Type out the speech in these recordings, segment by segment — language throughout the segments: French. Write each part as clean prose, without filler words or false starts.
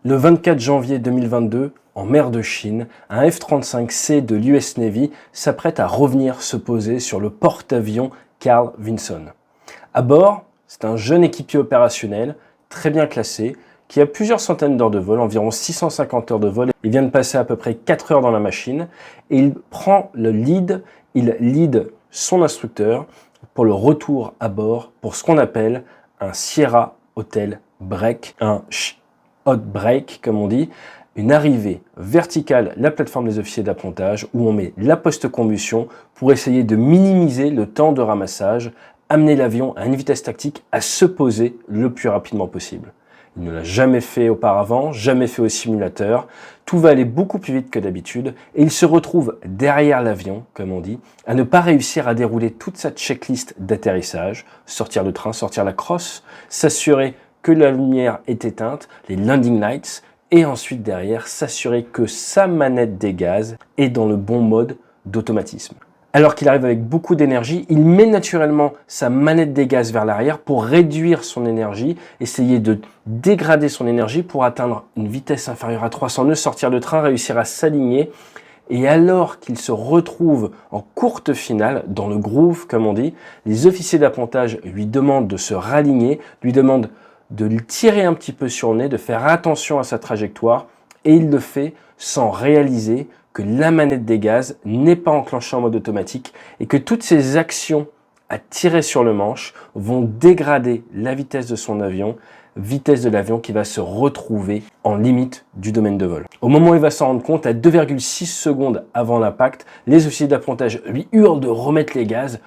Le 24 janvier 2022, en mer de Chine, un F-35C de l'US Navy s'apprête à revenir se poser sur le porte-avions Carl Vinson. À bord, c'est un jeune équipier opérationnel, très bien classé, qui a plusieurs centaines d'heures de vol, environ 650 heures de vol. Il vient de passer à peu près 4 heures dans la machine et il prend le lead, il lead son instructeur pour le retour à bord pour ce qu'on appelle un Sierra Hotel Break, un hot break comme on dit, une arrivée verticale, la plateforme des officiers d'appontage où on met la post-combustion pour essayer de minimiser le temps de ramassage, amener l'avion à une vitesse tactique à se poser le plus rapidement possible. Il ne l'a jamais fait auparavant, jamais fait au simulateur. Tout va aller beaucoup plus vite que d'habitude et il se retrouve derrière l'avion, comme on dit, à ne pas réussir à dérouler toute sa checklist d'atterrissage, sortir le train, sortir la crosse, s'assurer que la lumière est éteinte, les landing lights, et ensuite derrière s'assurer que sa manette des gaz est dans le bon mode d'automatisme. Alors qu'il arrive avec beaucoup d'énergie, il met naturellement sa manette des gaz vers l'arrière pour réduire son énergie, essayer de dégrader son énergie pour atteindre une vitesse inférieure à 300 nœuds, sortir le train, réussir à s'aligner. Et alors qu'il se retrouve en courte finale, dans le groove comme on dit, les officiers d'appontage lui demandent de se raligner, lui demandent de le tirer un petit peu sur le nez, de faire attention à sa trajectoire, et il le fait sans réaliser que la manette des gaz n'est pas enclenchée en mode automatique et que toutes ces actions à tirer sur le manche vont dégrader la vitesse de son avion, vitesse de l'avion qui va se retrouver en limite du domaine de vol. Au moment où il va s'en rendre compte, à 2,6 secondes avant l'impact, les officiers d'appontage lui hurlent de remettre les gaz.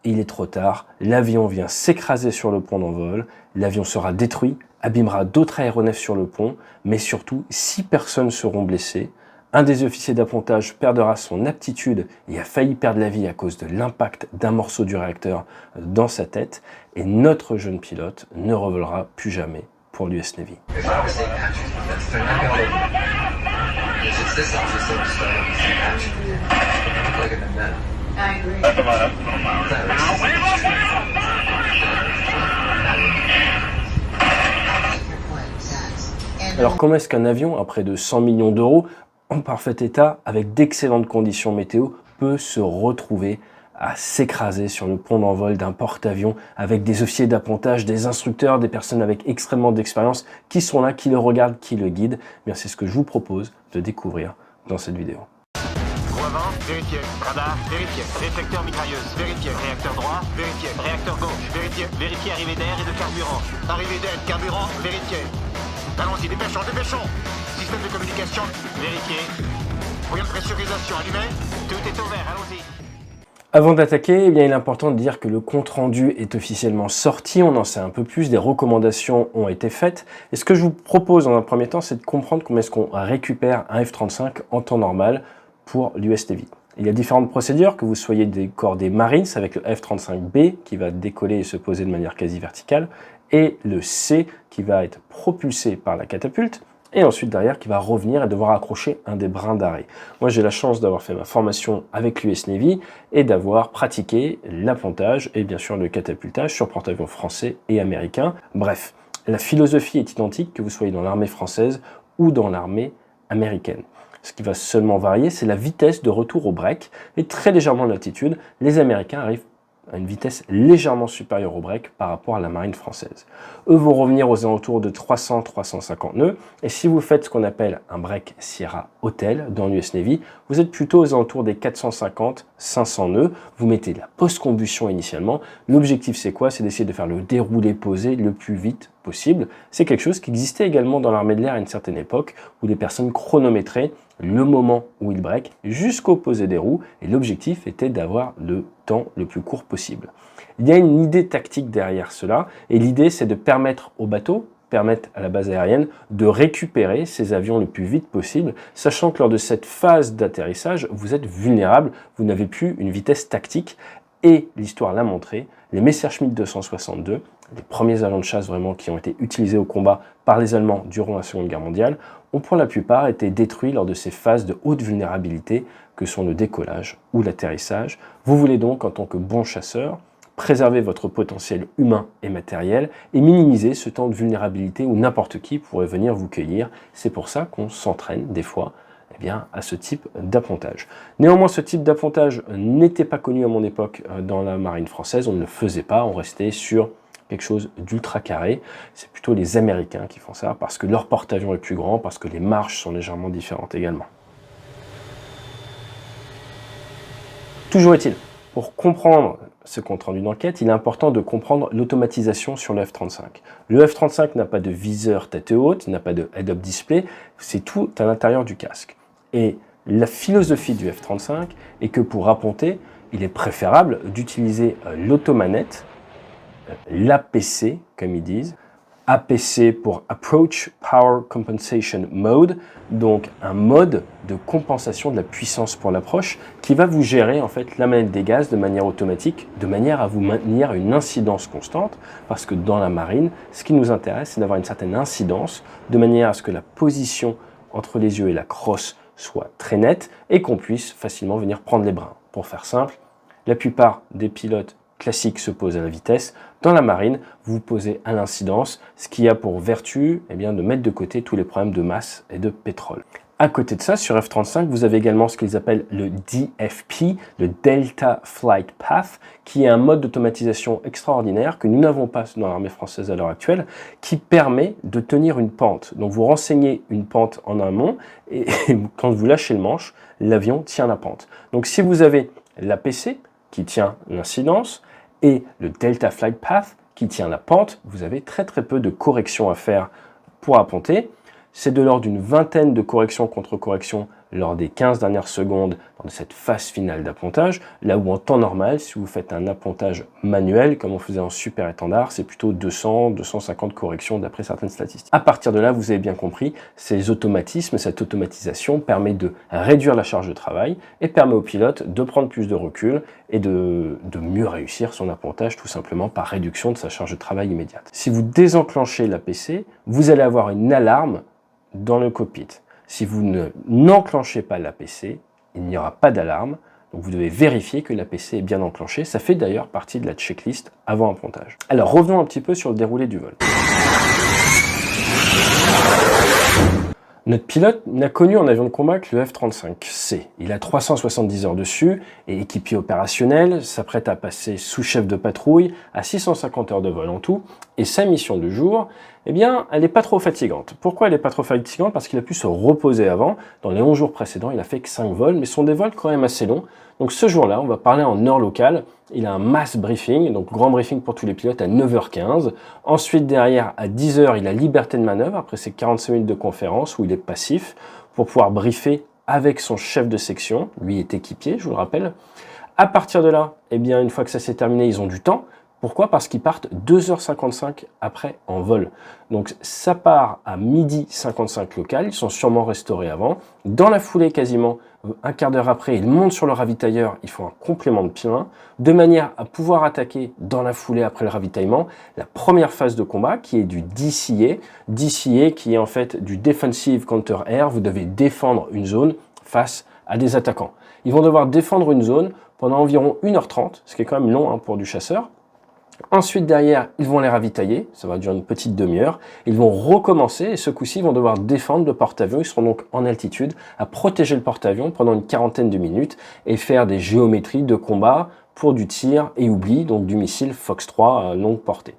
Il est trop tard, l'avion vient s'écraser sur le pont d'envol, l'avion sera détruit, abîmera d'autres aéronefs sur le pont, mais surtout 6 personnes seront blessées. Un des officiers d'appontage perdra son aptitude et a failli perdre la vie à cause de l'impact d'un morceau du réacteur dans sa tête, et notre jeune pilote ne revolera plus jamais pour l'US Navy. Alors comment est-ce qu'un avion à près de 100 millions d'euros, en parfait état, avec d'excellentes conditions météo, peut se retrouver à s'écraser sur le pont d'envol d'un porte-avions avec des officiers d'appontage, des instructeurs, des personnes avec extrêmement d'expérience qui sont là, qui le regardent, qui le guident? Eh bien, c'est ce que je vous propose de découvrir dans cette vidéo. Voie avant, vérifié. Radar, vérifié. Réflecteur mitrailleuse, vérifié. Réacteur droit, vérifié. Réacteur gauche, vérifié. Vérifié arrivée d'air et de carburant. Arrivée d'air, carburant, vérifié. Allons-y, dépêchons, dépêchons. Système de communication, vérifié. Moyen de pressurisation allumé. Tout est au vert, allons-y. Avant d'attaquer, eh bien, il est important de dire que le compte-rendu est officiellement sorti, on en sait un peu plus, des recommandations ont été faites. Et ce que je vous propose dans un premier temps, c'est de comprendre comment est-ce qu'on récupère un F-35 en temps normal pour l'US Navy. Il y a différentes procédures, que vous soyez des corps des Marines avec le F-35B qui va décoller et se poser de manière quasi verticale, et le C qui va être propulsé par la catapulte, et ensuite derrière qui va revenir et devoir accrocher un des brins d'arrêt. Moi j'ai la chance d'avoir fait ma formation avec l'US Navy et d'avoir pratiqué l'appontage et bien sûr le catapultage sur porte-avions français et américains. Bref, la philosophie est identique que vous soyez dans l'armée française ou dans l'armée américaine. Ce qui va seulement varier, c'est la vitesse de retour au break et très légèrement l'altitude. Les Américains arrivent à une vitesse légèrement supérieure au break par rapport à la marine française. Eux vont revenir aux alentours de 300-350 nœuds, et si vous faites ce qu'on appelle un break Sierra Hotel dans l'US Navy, vous êtes plutôt aux alentours des 450-500 nœuds. Vous mettez la post-combustion initialement. L'objectif c'est quoi? C'est d'essayer de faire le déroulé posé le plus vite possible. C'est quelque chose qui existait également dans l'armée de l'air à une certaine époque, où les personnes chronométraient le moment où il break jusqu'au posé des roues, et l'objectif était d'avoir le temps le plus court possible. Il y a une idée tactique derrière cela, et l'idée c'est de permettre au bateau, permettre à la base aérienne de récupérer ces avions le plus vite possible, sachant que lors de cette phase d'atterrissage, vous êtes vulnérable, vous n'avez plus une vitesse tactique, et l'histoire l'a montré, les Messerschmitt 262, les premiers avions de chasse vraiment qui ont été utilisés au combat par les Allemands durant la Seconde Guerre mondiale, ont pour la plupart été détruits lors de ces phases de haute vulnérabilité que sont le décollage ou l'atterrissage. Vous voulez donc, en tant que bon chasseur, préserver votre potentiel humain et matériel et minimiser ce temps de vulnérabilité où n'importe qui pourrait venir vous cueillir. C'est pour ça qu'on s'entraîne des fois à ce type d'appontage. Néanmoins, ce type d'appontage n'était pas connu à mon époque dans la marine française, on ne le faisait pas, on restait sur quelque chose d'ultra carré. C'est plutôt les Américains qui font ça parce que leur porte-avions est plus grand, parce que les marches sont légèrement différentes également. Toujours est-il, pour comprendre ce compte rendu d'enquête, il est important de comprendre l'automatisation sur le F-35. Le F-35 n'a pas de viseur tête haute, il n'a pas de head-up display, c'est tout à l'intérieur du casque. Et la philosophie du F-35 est que pour apponter, il est préférable d'utiliser l'automanette, l'APC comme ils disent, APC pour Approach Power Compensation Mode, donc un mode de compensation de la puissance pour l'approche qui va vous gérer en fait la manette des gaz de manière automatique, de manière à vous maintenir une incidence constante, parce que dans la marine, ce qui nous intéresse, c'est d'avoir une certaine incidence, de manière à ce que la position entre les yeux et la crosse soit très nette et qu'on puisse facilement venir prendre les brins. Pour faire simple, la plupart des pilotes classiques se posent à la vitesse. Dans la marine, vous posez à l'incidence, ce qui a pour vertu de mettre de côté tous les problèmes de masse et de pétrole. À côté de ça, sur F-35, vous avez également ce qu'ils appellent le DFP, le Delta Flight Path, qui est un mode d'automatisation extraordinaire que nous n'avons pas dans l'armée française à l'heure actuelle, qui permet de tenir une pente. Donc vous renseignez une pente en amont et quand vous lâchez le manche, l'avion tient la pente. Donc si vous avez l'APC qui tient l'incidence et le Delta Flight Path qui tient la pente, vous avez très peu de corrections à faire pour apponter. C'est de l'ordre d'une vingtaine de corrections contre corrections lors des 15 dernières secondes dans cette phase finale d'appontage, là où en temps normal, si vous faites un appontage manuel, comme on faisait en super étendard, c'est plutôt 200-250 corrections d'après certaines statistiques. À partir de là, vous avez bien compris, ces automatismes, cette automatisation permet de réduire la charge de travail et permet au pilote de prendre plus de recul et de mieux réussir son appontage tout simplement par réduction de sa charge de travail immédiate. Si vous désenclenchez l'APC, vous allez avoir une alarme dans le cockpit. Si vous n'enclenchez pas l'APC, il n'y aura pas d'alarme. Donc vous devez vérifier que l'APC est bien enclenché. Ça fait d'ailleurs partie de la checklist avant appontage. Alors revenons un petit peu sur le déroulé du vol. Notre pilote n'a connu en avion de combat que le F-35C. Il a 370 heures dessus et équipier opérationnel, s'apprête à passer sous-chef de patrouille à 650 heures de vol en tout. Et sa mission de jour, elle n'est pas trop fatigante. Pourquoi elle n'est pas trop fatigante? Parce qu'il a pu se reposer avant. Dans les 11 jours précédents, il a fait que 5 vols, mais ce sont des vols quand même assez longs. Donc ce jour-là, on va parler en heure locale. Il a un mass briefing, donc grand briefing pour tous les pilotes à 9h15. Ensuite, derrière, à 10h, il a liberté de manœuvre, après ses 45 minutes de conférence où il est passif, pour pouvoir briefer avec son chef de section. Lui est équipier, je vous le rappelle. À partir de là, une fois que ça s'est terminé, ils ont du temps. Pourquoi? Parce qu'ils partent 2h55 après en vol. Donc ça part à 12h55 local, ils sont sûrement restaurés avant. Dans la foulée, quasiment un quart d'heure après, ils montent sur le ravitailleur, ils font un complément de plein, de manière à pouvoir attaquer dans la foulée après le ravitaillement la première phase de combat qui est du DCA. DCA qui est en fait du Defensive Counter Air, vous devez défendre une zone face à des attaquants. Ils vont devoir défendre une zone pendant environ 1h30, ce qui est quand même long pour du chasseur. Ensuite, derrière, ils vont les ravitailler, ça va durer une petite demi-heure. Ils vont recommencer et ce coup-ci, ils vont devoir défendre le porte-avions. Ils seront donc en altitude à protéger le porte-avions pendant une quarantaine de minutes et faire des géométries de combat pour du tir et oubli, donc du missile Fox 3 à longue portée.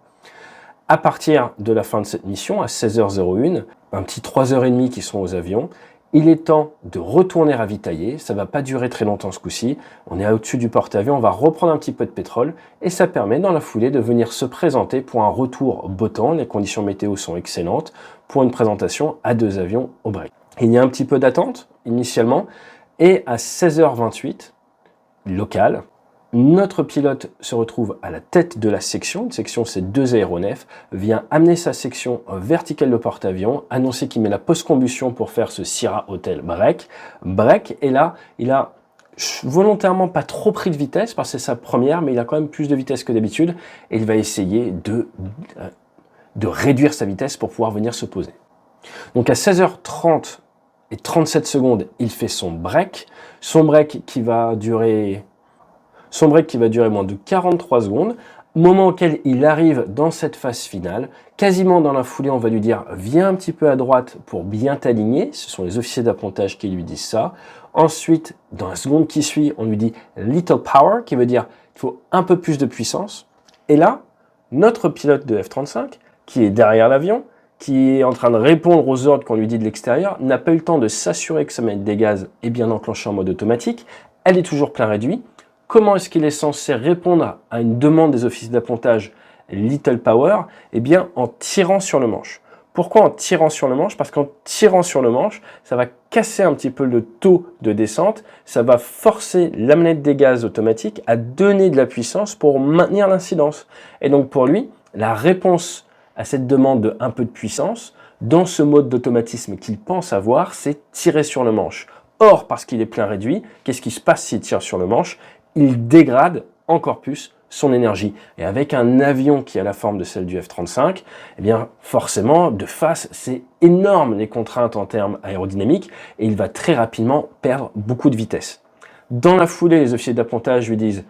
À partir de la fin de cette mission, à 16h01, un petit 3h30 qui sont aux avions, il est temps de retourner ravitailler, ça va pas durer très longtemps ce coup-ci, on est au-dessus du porte-avions, on va reprendre un petit peu de pétrole et ça permet dans la foulée de venir se présenter pour un retour beau temps, les conditions météo sont excellentes, pour une présentation à 2 avions au break. Il y a un petit peu d'attente initialement et à 16h28, local, notre pilote se retrouve à la tête de la section. Une section, c'est 2 aéronefs. Vient amener sa section verticale de porte-avions, annoncer qu'il met la post-combustion pour faire ce Sierra Hotel break. Break, et là, il a volontairement pas trop pris de vitesse, parce que c'est sa première, mais il a quand même plus de vitesse que d'habitude. Et il va essayer de réduire sa vitesse pour pouvoir venir se poser. Donc à 16h30 et 37 secondes, il fait son break. Son break qui va durer Son break qui va durer moins de 43 secondes, moment auquel il arrive dans cette phase finale. Quasiment dans la foulée, on va lui dire « Viens un petit peu à droite pour bien t'aligner ». Ce sont les officiers d'appontage qui lui disent ça. Ensuite, dans la seconde qui suit, on lui dit « Little power », qui veut dire qu'il faut un peu plus de puissance. Et là, notre pilote de F-35, qui est derrière l'avion, qui est en train de répondre aux ordres qu'on lui dit de l'extérieur, n'a pas eu le temps de s'assurer que sa manette des gaz est bien enclenchée en mode automatique. Elle est toujours plein réduit. Comment est-ce qu'il est censé répondre à une demande des officiers d'appontage Little Power? Eh bien, en tirant sur le manche. Pourquoi en tirant sur le manche? Parce qu'en tirant sur le manche, ça va casser un petit peu le taux de descente, ça va forcer la manette des gaz automatique à donner de la puissance pour maintenir l'incidence. Et donc pour lui, la réponse à cette demande de un peu de puissance, dans ce mode d'automatisme qu'il pense avoir, c'est tirer sur le manche. Or, parce qu'il est plein réduit, qu'est-ce qui se passe s'il tire sur le manche? Il dégrade encore plus son énergie. Et avec un avion qui a la forme de celle du F-35, eh bien forcément, de face, c'est énorme les contraintes en termes aérodynamiques et il va très rapidement perdre beaucoup de vitesse. Dans la foulée, les officiers d'appontage lui disent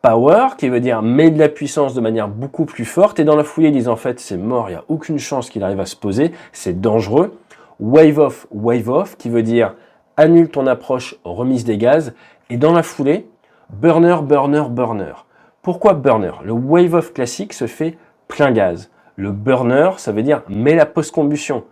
power, qui veut dire mets de la puissance de manière beaucoup plus forte, et dans la foulée, ils disent en fait c'est mort, il n'y a aucune chance qu'il arrive à se poser, c'est dangereux. Wave off, qui veut dire annule ton approche, remise des gaz, et dans la foulée, burner, burner, burner. Pourquoi burner? Le wave off classique se fait plein gaz. Le burner, ça veut dire mets la post-combustion.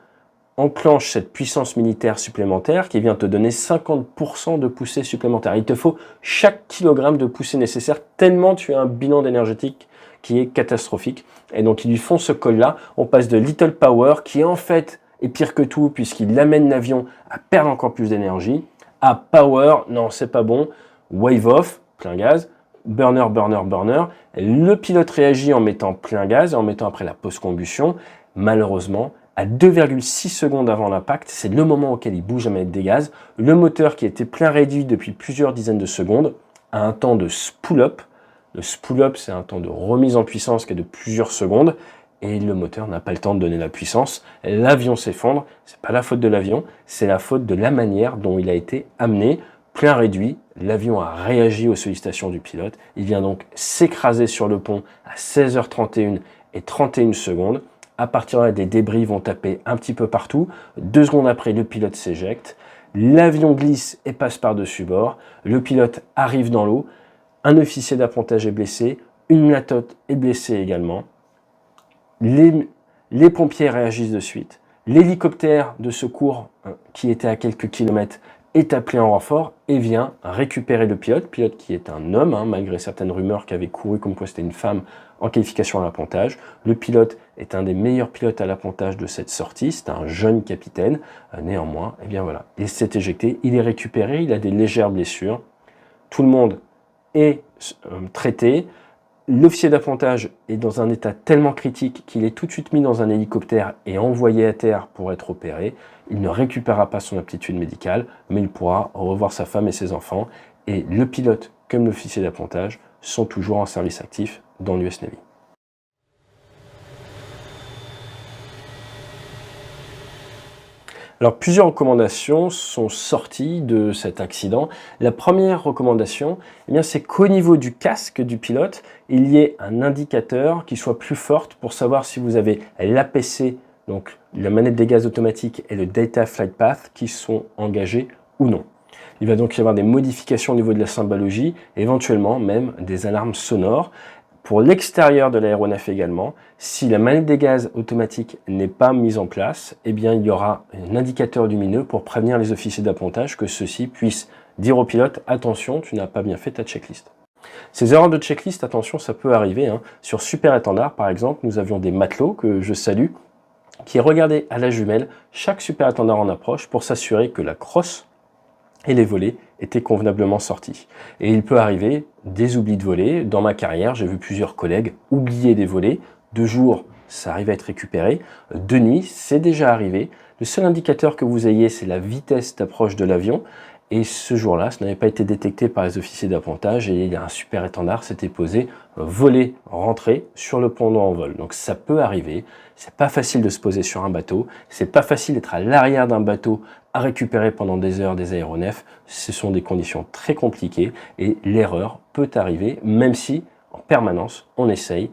Enclenche cette puissance militaire supplémentaire qui vient te donner 50% de poussée supplémentaire. Il te faut chaque kilogramme de poussée nécessaire tellement tu as un bilan énergétique qui est catastrophique. Et donc ils lui font ce call-là. On passe de Little Power qui en fait est pire que tout puisqu'il amène l'avion à perdre encore plus d'énergie, à Power, non c'est pas bon, Wave off, plein gaz, burner, burner, burner. Le pilote réagit en mettant plein gaz et en mettant après la post-combustion. Malheureusement, à 2,6 secondes avant l'impact, c'est le moment auquel il bouge la manette des gaz. Le moteur qui était plein réduit depuis plusieurs dizaines de secondes a un temps de spool-up. Le spool-up, c'est un temps de remise en puissance qui est de plusieurs secondes. Et le moteur n'a pas le temps de donner la puissance. L'avion s'effondre. C'est pas la faute de l'avion, c'est la faute de la manière dont il a été amené. Plein réduit, l'avion a réagi aux sollicitations du pilote. Il vient donc s'écraser sur le pont à 16h31 et 31 secondes. À partir de là, des débris vont taper un petit peu partout. 2 secondes après, le pilote s'éjecte. L'avion glisse et passe par-dessus bord. Le pilote arrive dans l'eau. Un officier d'appontage est blessé. Une latote est blessée également. Les pompiers réagissent de suite. L'hélicoptère de secours, qui était à quelques kilomètres, est appelé en renfort et vient récupérer le pilote qui est un homme, malgré certaines rumeurs qui avaient couru comme quoi c'était une femme en qualification à l'appontage. Le pilote est un des meilleurs pilotes à l'appontage de cette sortie, c'est un jeune capitaine, néanmoins, et bien voilà, il s'est éjecté, il est récupéré, il a des légères blessures, tout le monde est traité. L'officier d'appontage est dans un état tellement critique qu'il est tout de suite mis dans un hélicoptère et envoyé à terre pour être opéré. Il ne récupérera pas son aptitude médicale, mais il pourra revoir sa femme et ses enfants. Et le pilote comme l'officier d'appontage sont toujours en service actif dans l'US Navy. Alors, plusieurs recommandations sont sorties de cet accident. La première recommandation, eh bien, c'est qu'au niveau du casque du pilote, il y ait un indicateur qui soit plus fort pour savoir si vous avez l'APC, donc la manette des gaz automatique, et le Data Flight Path qui sont engagés ou non. Il va donc y avoir des modifications au niveau de la symbologie, éventuellement même des alarmes sonores. Pour l'extérieur de l'aéronef également, si la manette des gaz automatique n'est pas mise en place, eh bien, il y aura un indicateur lumineux pour prévenir les officiers d'appontage que ceux-ci puissent dire au pilote « Attention, tu n'as pas bien fait ta checklist ». Ces erreurs de checklist, attention, ça peut arriver. Sur Super Étendard, par exemple, nous avions des matelots que je salue, qui regardaient à la jumelle chaque Super Étendard en approche pour s'assurer que la crosse et les volets étaient convenablement sortis. Et il peut arriver des oublis de volets. Dans ma carrière, j'ai vu plusieurs collègues oublier des volets. De jour, ça arrive à être récupéré. De nuit, c'est déjà arrivé. Le seul indicateur que vous ayez, c'est la vitesse d'approche de l'avion. Et ce jour-là, ce n'avait pas été détecté par les officiers d'appontage et il y a un super étendard s'était posé, volé, rentré sur le pont en vol. Donc ça peut arriver, c'est pas facile de se poser sur un bateau, c'est pas facile d'être à l'arrière d'un bateau à récupérer pendant des heures des aéronefs. Ce sont des conditions très compliquées et l'erreur peut arriver, même si en permanence on essaye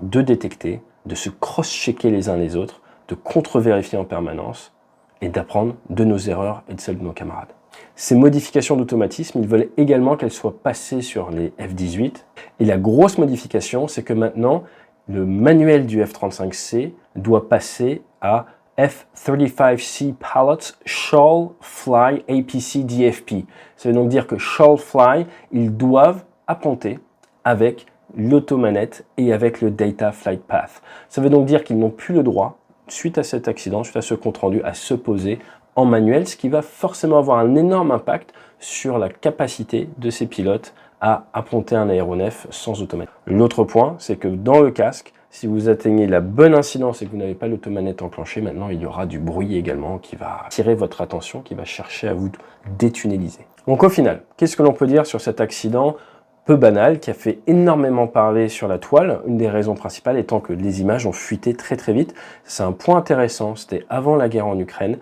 de détecter, de se cross-checker les uns les autres, de contre-vérifier en permanence et d'apprendre de nos erreurs et de celles de nos camarades. Ces modifications d'automatisme, ils veulent également qu'elles soient passées sur les F-18. Et la grosse modification, c'est que maintenant, le manuel du F-35C doit passer à F-35C Pilots Shall Fly APC DFP. Ça veut donc dire que Shall Fly, ils doivent apponter avec l'automanette et avec le Data Flight Path. Ça veut donc dire qu'ils n'ont plus le droit, suite à cet accident, suite à ce compte-rendu, à se poser en manuel, ce qui va forcément avoir un énorme impact sur la capacité de ces pilotes à apponter un aéronef sans automatique. L'autre point, c'est que dans le casque, si vous atteignez la bonne incidence et que vous n'avez pas l'automanette enclenchée, maintenant il y aura du bruit également qui va attirer votre attention, qui va chercher à vous détunneliser. Donc au final, qu'est-ce que l'on peut dire sur cet accident peu banal, qui a fait énormément parler sur la toile, une des raisons principales étant que les images ont fuité très très vite. C'est un point intéressant, c'était avant la guerre en Ukraine,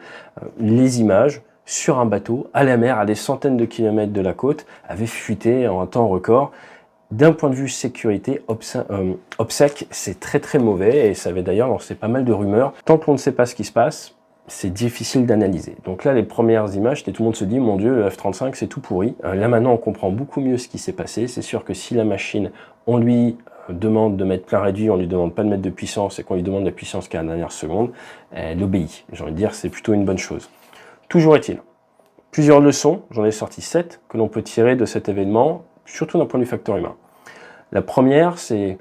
les images sur un bateau, à la mer, à des centaines de kilomètres de la côte, avaient fuité en un temps record. D'un point de vue sécurité, OPSEC, c'est très très mauvais, et ça avait d'ailleurs lancé pas mal de rumeurs. Tant que l'on ne sait pas ce qui se passe, c'est difficile d'analyser. Donc là, les premières images, tout le monde se dit, mon Dieu, le F-35, c'est tout pourri. Là, maintenant, on comprend beaucoup mieux ce qui s'est passé. C'est sûr que si la machine, on lui demande de mettre plein réduit, on lui demande pas de mettre de puissance, et qu'on lui demande la puissance qu'à la dernière seconde, elle obéit. J'ai envie de dire, c'est plutôt une bonne chose. Toujours est-il, plusieurs leçons, j'en ai sorti 7, que l'on peut tirer de cet événement, surtout d'un point de vue facteur humain. La première, c'est,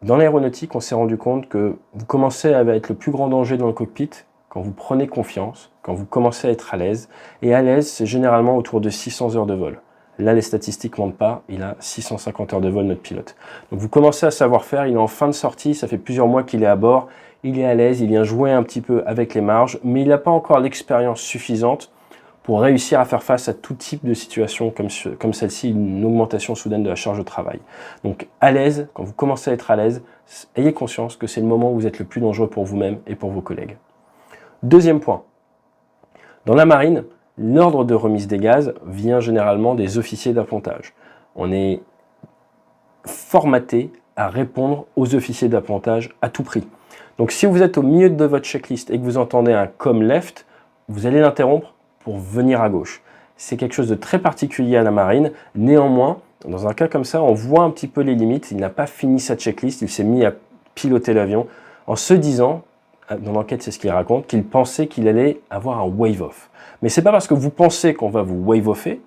dans l'aéronautique, on s'est rendu compte que vous commencez à être le plus grand danger dans le cockpit quand vous prenez confiance, quand vous commencez à être à l'aise. Et à l'aise, c'est généralement autour de 600 heures de vol. Là, les statistiques ne mentent pas, il a 650 heures de vol, notre pilote. Donc vous commencez à savoir faire, il est en fin de sortie, ça fait plusieurs mois qu'il est à bord, il est à l'aise, il vient jouer un petit peu avec les marges, mais il n'a pas encore l'expérience suffisante pour réussir à faire face à tout type de situation comme celle-ci, une augmentation soudaine de la charge de travail. Donc à l'aise, quand vous commencez à être à l'aise, ayez conscience que c'est le moment où vous êtes le plus dangereux pour vous-même et pour vos collègues. Deuxième point, dans la marine, l'ordre de remise des gaz vient généralement des officiers d'appontage. On est formaté à répondre aux officiers d'appontage à tout prix. Donc si vous êtes au milieu de votre checklist et que vous entendez un « come left », vous allez l'interrompre pour venir à gauche. C'est quelque chose de très particulier à la marine. Néanmoins, dans un cas comme ça, on voit un petit peu les limites. Il n'a pas fini sa checklist, il s'est mis à piloter l'avion en se disant, dans l'enquête c'est ce qu'il raconte, qu'il pensait qu'il allait avoir un wave-off. Mais c'est pas parce que vous pensez qu'on va vous wave-offer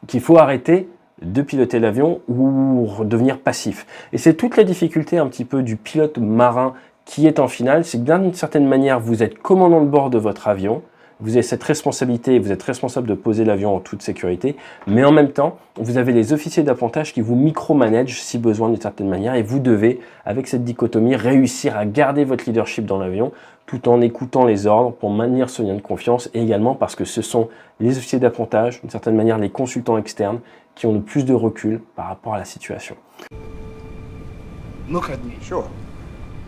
qu'il faut arrêter de piloter l'avion ou devenir passif. Et c'est toute la difficulté un petit peu du pilote marin qui est en finale, c'est que d'une certaine manière, vous êtes commandant de bord de votre avion, vous avez cette responsabilité, vous êtes responsable de poser l'avion en toute sécurité, mais en même temps, vous avez les officiers d'appontage qui vous micromanagent si besoin d'une certaine manière, et vous devez, avec cette dichotomie, réussir à garder votre leadership dans l'avion, tout en écoutant les ordres pour maintenir ce lien de confiance, et également parce que ce sont les officiers d'appontage, d'une certaine manière les consultants externes, qui ont le plus de recul par rapport à la situation. Look at me, sure.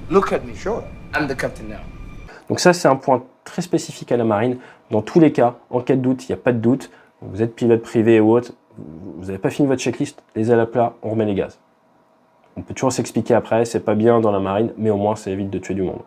Look at me, sure. I'm the captain now. Donc ça, c'est un point très spécifique à la marine. Dans tous les cas, en cas de doute, il n'y a pas de doute. Vous êtes pilote privé ou autre, vous n'avez pas fini votre checklist, les ailes à plat, on remet les gaz. On peut toujours s'expliquer après, c'est pas bien dans la marine, mais au moins ça évite de tuer du monde.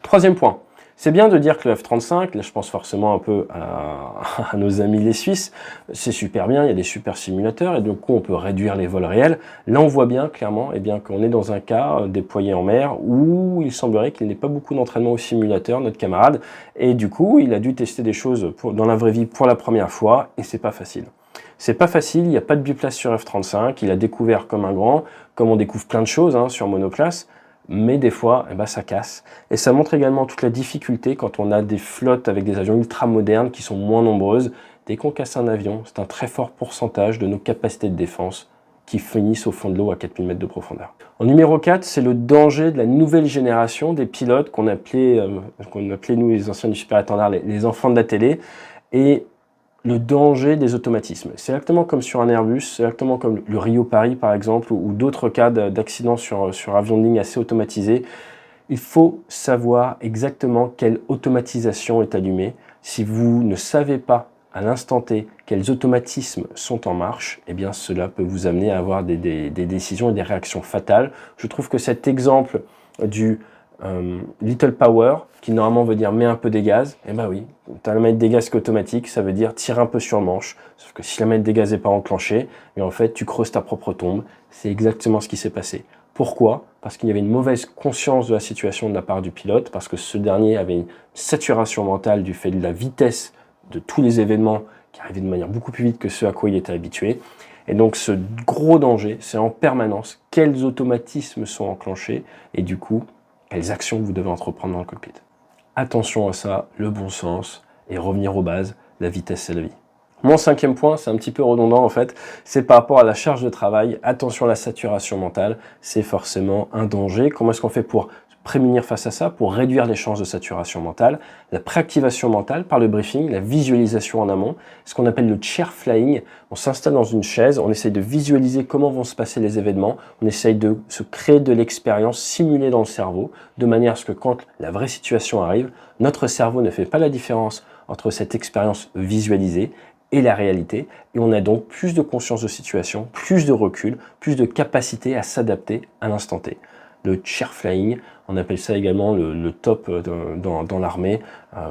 Troisième point, c'est bien de dire que le F-35, là je pense forcément un peu à nos amis les Suisses, c'est super bien, il y a des super simulateurs et du coup on peut réduire les vols réels. Là on voit bien clairement qu'on est dans un cas déployé en mer où il semblerait qu'il n'ait pas beaucoup d'entraînement au simulateur, notre camarade, et du coup il a dû tester des choses dans la vraie vie pour la première fois et c'est pas facile. C'est pas facile, il n'y a pas de biplace sur F-35, il a découvert comme un grand, comme on découvre plein de choses sur monoplace, mais des fois, ça casse. Et ça montre également toute la difficulté quand on a des flottes avec des avions ultra modernes qui sont moins nombreuses. Dès qu'on casse un avion, c'est un très fort pourcentage de nos capacités de défense qui finissent au fond de l'eau à 4000 mètres de profondeur. En numéro 4, c'est le danger de la nouvelle génération des pilotes qu'on appelait nous les anciens du super étendard les enfants de la télé. Et le danger des automatismes. C'est exactement comme sur un Airbus, c'est exactement comme le Rio-Paris par exemple, ou d'autres cas d'accidents sur avion de ligne assez automatisés. Il faut savoir exactement quelle automatisation est allumée. Si vous ne savez pas à l'instant T quels automatismes sont en marche, eh bien cela peut vous amener à avoir des décisions et des réactions fatales. Je trouve que cet exemple du Little Power, qui normalement veut dire mets un peu des gaz, eh ben oui, tu as la manette des gaz qui est automatique, ça veut dire tire un peu sur le manche, sauf que si la manette des gaz n'est pas enclenchée, et en fait tu creuses ta propre tombe. C'est exactement ce qui s'est passé. Pourquoi? Parce qu'il y avait une mauvaise conscience de la situation de la part du pilote, parce que ce dernier avait une saturation mentale du fait de la vitesse de tous les événements qui arrivaient de manière beaucoup plus vite que ce à quoi il était habitué. Et donc ce gros danger, c'est en permanence quels automatismes sont enclenchés et du coup, quelles actions vous devez entreprendre dans le cockpit. Attention à ça, le bon sens et revenir aux bases, la vitesse c'est la vie. Mon 5e point, c'est un petit peu redondant en fait, c'est par rapport à la charge de travail. Attention à la saturation mentale, c'est forcément un danger. Comment est-ce qu'on fait pour prémunir face à ça, pour réduire les chances de saturation mentale? La préactivation mentale par le briefing, la visualisation en amont, ce qu'on appelle le chair flying. On s'installe dans une chaise, on essaye de visualiser comment vont se passer les événements, on essaye de se créer de l'expérience simulée dans le cerveau, de manière à ce que quand la vraie situation arrive, notre cerveau ne fait pas la différence entre cette expérience visualisée et la réalité, et on a donc plus de conscience de situation, plus de recul, plus de capacité à s'adapter à l'instant T. Le chair flying, on appelle ça également le top dans l'armée,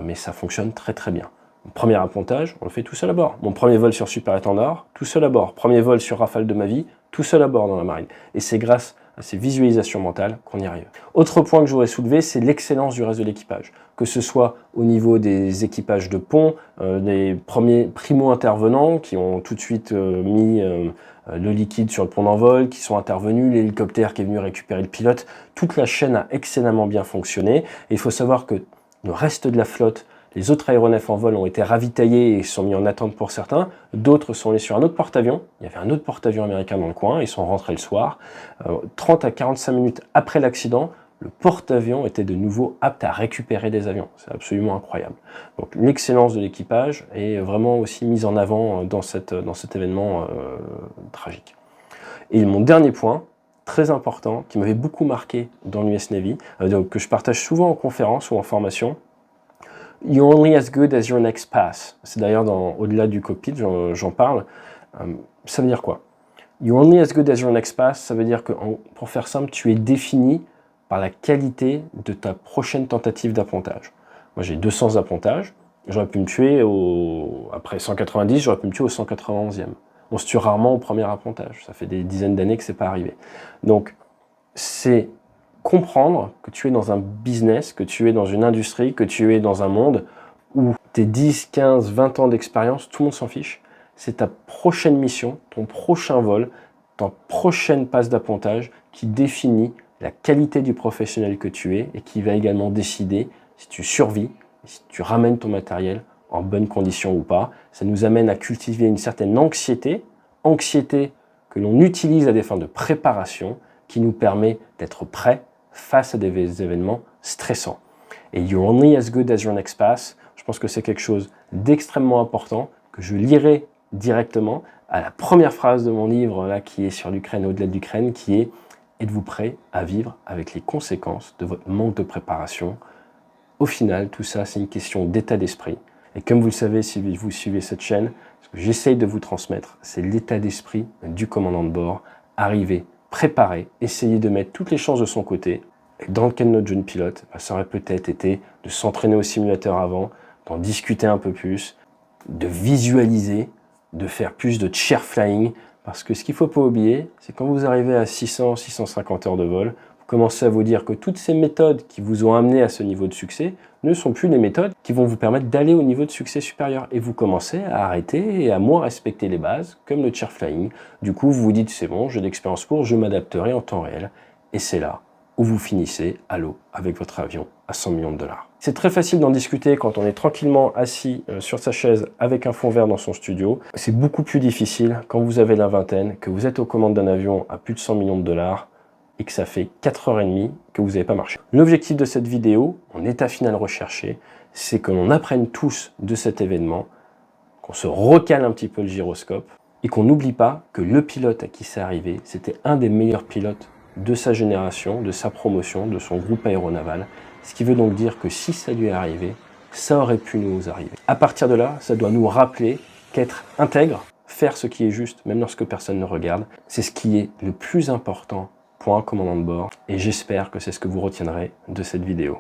mais ça fonctionne très très bien. Premier appontage, on le fait tout seul à bord. Mon premier vol sur Super Étendard, tout seul à bord. Premier vol sur Rafale de ma vie, tout seul à bord dans la marine. Et c'est grâce à ces visualisations mentales qu'on y arrive. Autre point que je voudrais soulever, c'est l'excellence du reste de l'équipage. Que ce soit au niveau des équipages de pont, des premiers primo-intervenants qui ont tout de suite mis le liquide sur le pont d'envol, qui sont intervenus, l'hélicoptère qui est venu récupérer le pilote. Toute la chaîne a excellemment bien fonctionné. Et il faut savoir que le reste de la flotte, les autres aéronefs en vol ont été ravitaillés et sont mis en attente pour certains. D'autres sont allés sur un autre porte-avions. Il y avait un autre porte-avions américain dans le coin. Ils sont rentrés le soir. 30 à 45 minutes après l'accident, le porte-avions était de nouveau apte à récupérer des avions. C'est absolument incroyable. Donc l'excellence de l'équipage est vraiment aussi mise en avant dans cet événement tragique. Et mon dernier point, très important, qui m'avait beaucoup marqué dans l'US Navy, que je partage souvent en conférence ou en formation, You're only as good as your next pass. C'est d'ailleurs au-delà du cockpit, j'en parle. Ça veut dire quoi? You're only as good as your next pass, ça veut dire que, pour faire simple, tu es défini par la qualité de ta prochaine tentative d'appontage. Moi j'ai 200 appontages, j'aurais pu me tuer après 190, j'aurais pu me tuer au 191e. On se tue rarement au premier appontage, ça fait des dizaines d'années que c'est pas arrivé. Donc c'est comprendre que tu es dans un business, que tu es dans une industrie, que tu es dans un monde où tes 10, 15, 20 ans d'expérience, tout le monde s'en fiche. C'est ta prochaine mission, ton prochain vol, ta prochaine passe d'appontage qui définit la qualité du professionnel que tu es et qui va également décider si tu survis, si tu ramènes ton matériel en bonnes conditions ou pas. Ça nous amène à cultiver une certaine anxiété que l'on utilise à des fins de préparation, qui nous permet d'être prêt face à des événements stressants. Et You're only as good as your next pass, je pense que c'est quelque chose d'extrêmement important, que je lirai directement à la première phrase de mon livre là, qui est sur l'Ukraine, au-delà de l'Ukraine, qui est « Êtes-vous prêt à vivre avec les conséquences de votre manque de préparation ?» Au final, tout ça, c'est une question d'état d'esprit. Et comme vous le savez, si vous suivez cette chaîne, ce que j'essaye de vous transmettre, c'est l'état d'esprit du commandant de bord, arriver préparer, essayer de mettre toutes les chances de son côté. Et dans le cas de notre jeune pilote, ça aurait peut-être été de s'entraîner au simulateur avant, d'en discuter un peu plus, de visualiser, de faire plus de chair flying, parce que ce qu'il ne faut pas oublier, c'est quand vous arrivez à 600, 650 heures de vol, vous commencez à vous dire que toutes ces méthodes qui vous ont amené à ce niveau de succès ne sont plus les méthodes qui vont vous permettre d'aller au niveau de succès supérieur. Et vous commencez à arrêter et à moins respecter les bases, comme le chair flying. Du coup, vous vous dites, c'est bon, j'ai de l'expérience pour, je m'adapterai en temps réel. Et c'est là où vous finissez à l'eau avec votre avion à 100 millions de dollars. C'est très facile d'en discuter quand on est tranquillement assis sur sa chaise avec un fond vert dans son studio. C'est beaucoup plus difficile quand vous avez la vingtaine, que vous êtes aux commandes d'un avion à plus de 100 millions de dollars, et que ça fait 4h30 que vous n'avez pas marché. L'objectif de cette vidéo, en état final recherché, c'est que l'on apprenne tous de cet événement, qu'on on se recale un petit peu le gyroscope et qu'on n'oublie pas que le pilote à qui c'est arrivé, c'était un des meilleurs pilotes de sa génération, de sa promotion, de son groupe aéronaval. Ce qui veut donc dire que si ça lui est arrivé, ça aurait pu nous arriver. À partir de là, ça doit nous rappeler qu'être intègre, faire ce qui est juste, même lorsque personne ne regarde, c'est ce qui est le plus important pour un commandant de bord. Et j'espère que c'est ce que vous retiendrez de cette vidéo.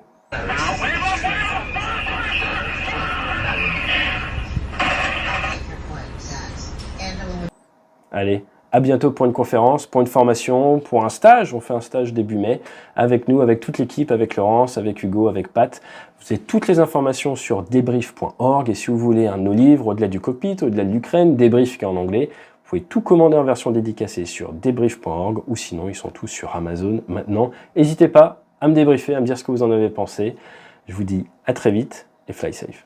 Allez, à bientôt pour une conférence, pour une formation, pour un stage. On fait un stage début mai avec nous, avec toute l'équipe, avec Laurence, avec Hugo, avec Pat. Vous avez toutes les informations sur débrief.org et si vous voulez un de nos livres, au-delà du cockpit, au-delà de l'Ukraine, débrief qui est en anglais, vous pouvez tout commander en version dédicacée sur débrief.org ou sinon ils sont tous sur Amazon maintenant. N'hésitez pas à me débriefer, à me dire ce que vous en avez pensé. Je vous dis à très vite et fly safe.